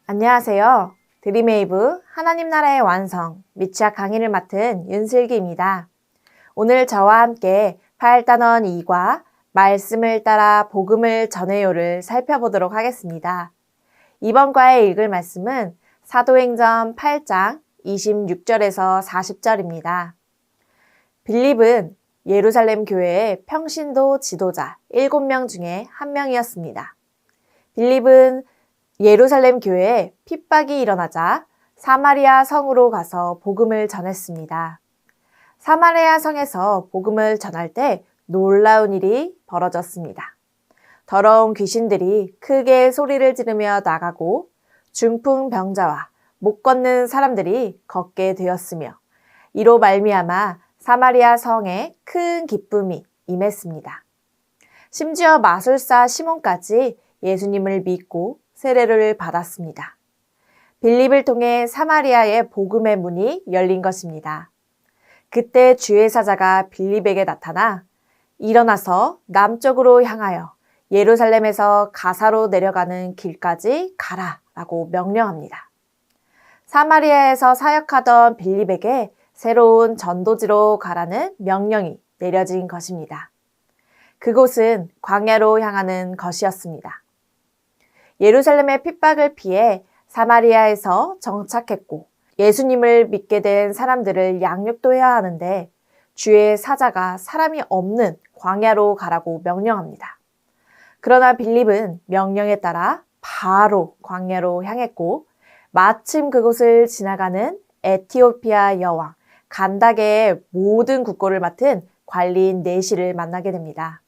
안녕하세요. 드림웨이브 하나님 나라의 완성 미취학 강의를 맡은 윤슬기입니다. 오늘 저와 함께 8단원 2과 말씀을 따라 복음을 전해요를 살펴보도록 하겠습니다. 이번 과에 읽을 말씀은 사도행전 8장 26절에서 40절입니다. 빌립은 예루살렘 교회의 평신도 지도자 7명 중에 한 명이었습니다. 빌립은 예루살렘 교회에 핍박이 일어나자 사마리아 성으로 가서 복음을 전했습니다. 사마리아 성에서 복음을 전할 때 놀라운 일이 벌어졌습니다. 더러운 귀신들이 크게 소리를 지르며 나가고 중풍병자와 못 걷는 사람들이 걷게 되었으며 이로 말미암아 사마리아 성에 큰 기쁨이 임했습니다. 심지어 마술사 시몬까지 예수님을 믿고 세례를 받았습니다. 빌립을 통해 사마리아의 복음의 문이 열린 것입니다. 그때 주의 사자가 빌립에게 나타나 일어나서 남쪽으로 향하여 예루살렘에서 가사로 내려가는 길까지 가라 라고 명령합니다. 사마리아에서 사역하던 빌립에게 새로운 전도지로 가라는 명령이 내려진 것입니다. 그곳은 광야로 향하는 것이었습니다. 예루살렘의 핍박을 피해 사마리아에서 정착했고 예수님을 믿게 된 사람들을 양육도 해야 하는데 주의 사자가 사람이 없는 광야로 가라고 명령합니다. 그러나 빌립은 명령에 따라 바로 광야로 향했고 마침 그곳을 지나가는 에티오피아 여왕 간다게의 모든 국고를 맡은 관리인 네시를 만나게 됩니다.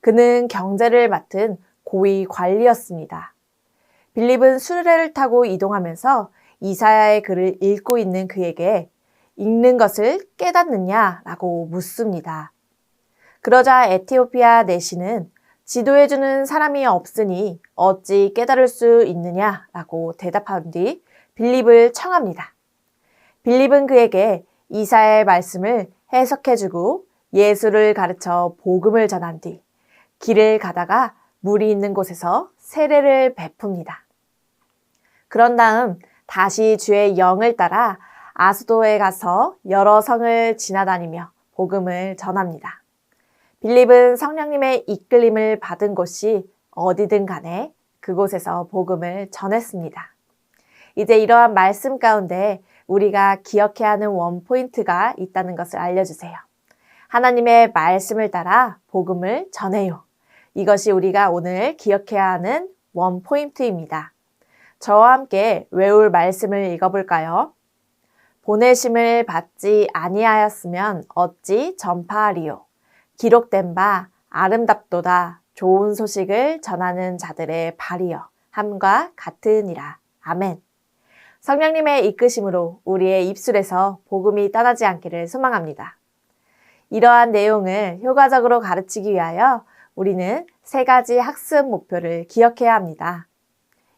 그는 경제를 맡은 고위 관리였습니다. 빌립은 수레를 타고 이동하면서 이사야의 글을 읽고 있는 그에게 읽는 것을 깨닫느냐라고 묻습니다. 그러자 에티오피아 네시는 지도해주는 사람이 없으니 어찌 깨달을 수 있느냐라고 대답한 뒤 빌립을 청합니다. 빌립은 그에게 이사야의 말씀을 해석해주고 예수를 가르쳐 복음을 전한 뒤 길을 가다가 물이 있는 곳에서 세례를 베풉니다. 그런 다음 다시 주의 영을 따라 아수도에 가서 여러 성을 지나다니며 복음을 전합니다. 빌립은 성령님의 이끌림을 받은 곳이 어디든 간에 그곳에서 복음을 전했습니다. 이제 이러한 말씀 가운데 우리가 기억해야 하는 원포인트가 있다는 것을 알려주세요. 하나님의 말씀을 따라 복음을 전해요. 이것이 우리가 오늘 기억해야 하는 원포인트입니다. 저와 함께 외울 말씀을 읽어볼까요? 보내심을 받지 아니하였으면 어찌 전파하리요. 기록된 바 아름답도다 좋은 소식을 전하는 자들의 발이여 함과 같으니라. 아멘. 성령님의 이끄심으로 우리의 입술에서 복음이 떠나지 않기를 소망합니다. 이러한 내용을 효과적으로 가르치기 위하여 우리는 3가지 학습 목표를 기억해야 합니다.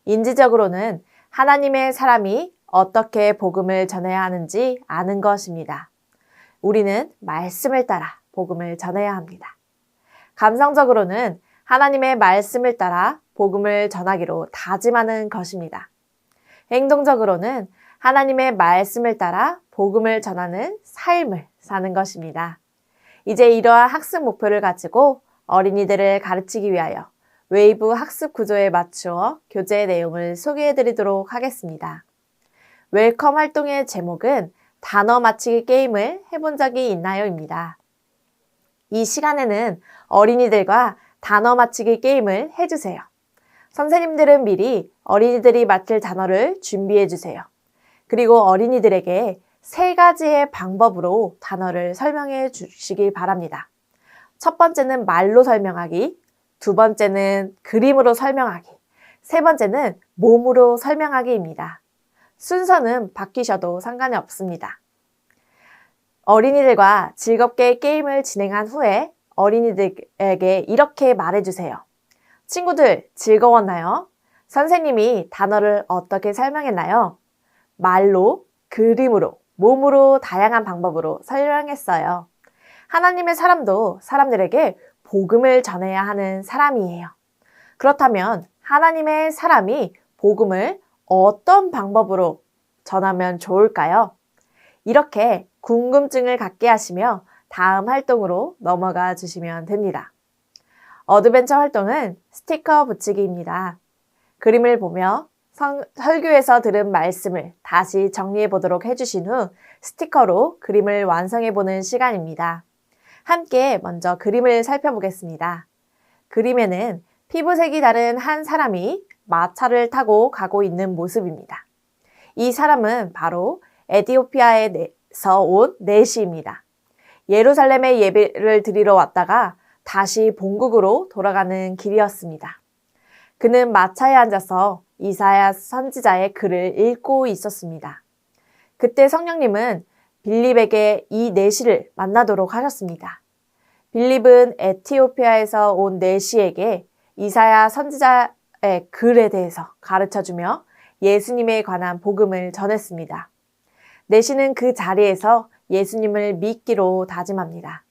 인지적으로는 하나님의 사람이 어떻게 복음을 전해야 하는지 아는 것입니다. 우리는 말씀을 따라 복음을 전해야 합니다. 감성적으로는 하나님의 말씀을 따라 복음을 전하기로 다짐하는 것입니다. 행동적으로는 하나님의 말씀을 따라 복음을 전하는 삶을 사는 것입니다. 이제 이러한 학습 목표를 가지고 어린이들을 가르치기 위하여 웨이브 학습 구조에 맞추어 교재 내용을 소개해 드리도록 하겠습니다. 웰컴 활동의 제목은 단어 맞히기 게임을 해본 적이 있나요?입니다. 이 시간에는 어린이들과 단어 맞히기 게임을 해주세요. 선생님들은 미리 어린이들이 맞힐 단어를 준비해 주세요. 그리고 어린이들에게 3가지의 방법으로 단어를 설명해 주시기 바랍니다. 첫 번째는 말로 설명하기, 2번째는 그림으로 설명하기, 3번째는 몸으로 설명하기입니다. 순서는 바뀌셔도 상관이 없습니다. 어린이들과 즐겁게 게임을 진행한 후에 어린이들에게 이렇게 말해주세요. 친구들, 즐거웠나요? 선생님이 단어를 어떻게 설명했나요? 말로, 그림으로, 몸으로 다양한 방법으로 설명했어요. 하나님의 사람도 사람들에게 복음을 전해야 하는 사람이에요. 그렇다면 하나님의 사람이 복음을 어떤 방법으로 전하면 좋을까요? 이렇게 궁금증을 갖게 하시며 다음 활동으로 넘어가 주시면 됩니다. 어드벤처 활동은 스티커 붙이기입니다. 그림을 보며 설교에서 들은 말씀을 다시 정리해 보도록 해주신 후 스티커로 그림을 완성해 보는 시간입니다. 함께 먼저 그림을 살펴보겠습니다. 그림에는 피부색이 다른 한 사람이 마차를 타고 가고 있는 모습입니다. 이 사람은 바로 에티오피아에서 온 내시입니다. 예루살렘에 예배를 드리러 왔다가 다시 본국으로 돌아가는 길이었습니다. 그는 마차에 앉아서 이사야 선지자의 글을 읽고 있었습니다. 그때 성령님은 빌립에게 이 내시를 만나도록 하셨습니다. 빌립은 에티오피아에서 온 내시에게 이사야 선지자의 글에 대해서 가르쳐주며 예수님에 관한 복음을 전했습니다. 내시는 그 자리에서 예수님을 믿기로 다짐합니다.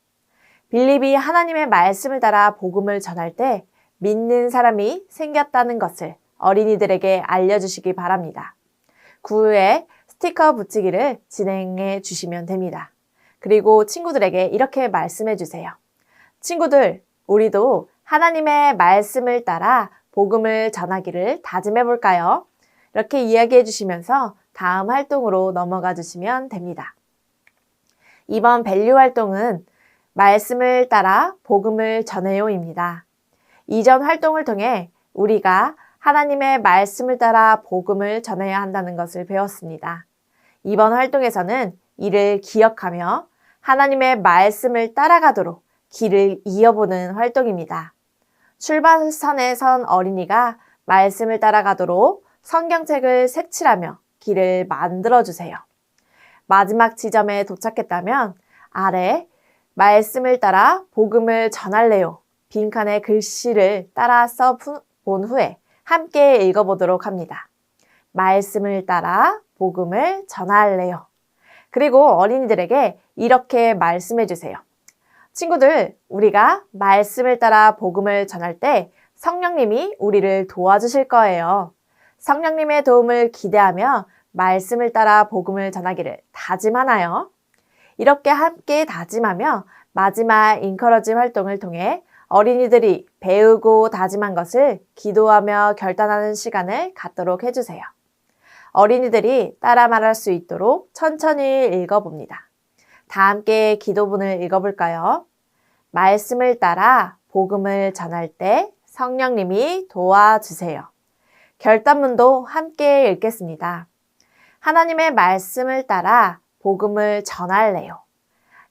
빌립이 하나님의 말씀을 따라 복음을 전할 때 믿는 사람이 생겼다는 것을 어린이들에게 알려주시기 바랍니다. 그 후에 스티커 붙이기를 진행해 주시면 됩니다. 그리고 친구들에게 이렇게 말씀해 주세요. 친구들, 우리도 하나님의 말씀을 따라 복음을 전하기를 다짐해 볼까요? 이렇게 이야기해 주시면서 다음 활동으로 넘어가 주시면 됩니다. 이번 밸류 활동은 말씀을 따라 복음을 전해요입니다. 이전 활동을 통해 우리가 하나님의 말씀을 따라 복음을 전해야 한다는 것을 배웠습니다. 이번 활동에서는 이를 기억하며 하나님의 말씀을 따라가도록 길을 이어보는 활동입니다. 출발선에 선 어린이가 말씀을 따라가도록 성경책을 색칠하며 길을 만들어주세요. 마지막 지점에 도착했다면 아래 말씀을 따라 복음을 전할래요. 빈칸에 글씨를 따라 써본 후에 함께 읽어보도록 합니다. 말씀을 따라 복음을 전할래요. 그리고 어린이들에게 이렇게 말씀해 주세요. 친구들, 우리가 말씀을 따라 복음을 전할 때 성령님이 우리를 도와주실 거예요. 성령님의 도움을 기대하며 말씀을 따라 복음을 전하기를 다짐하나요? 이렇게 함께 다짐하며 마지막 인커러지 활동을 통해 어린이들이 배우고 다짐한 것을 기도하며 결단하는 시간을 갖도록 해주세요. 어린이들이 따라 말할 수 있도록 천천히 읽어봅니다. 다 함께 기도문을 읽어볼까요? 말씀을 따라 복음을 전할 때 성령님이 도와주세요. 결단문도 함께 읽겠습니다. 하나님의 말씀을 따라 복음을 전할래요.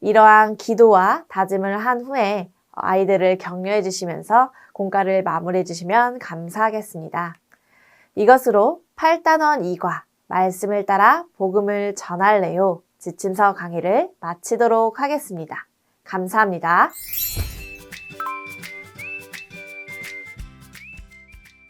이러한 기도와 다짐을 한 후에 아이들을 격려해 주시면서 공과를 마무리해 주시면 감사하겠습니다. 이것으로 8단원 2과 말씀을 따라 복음을 전할래요 지침서 강의를 마치도록 하겠습니다. 감사합니다.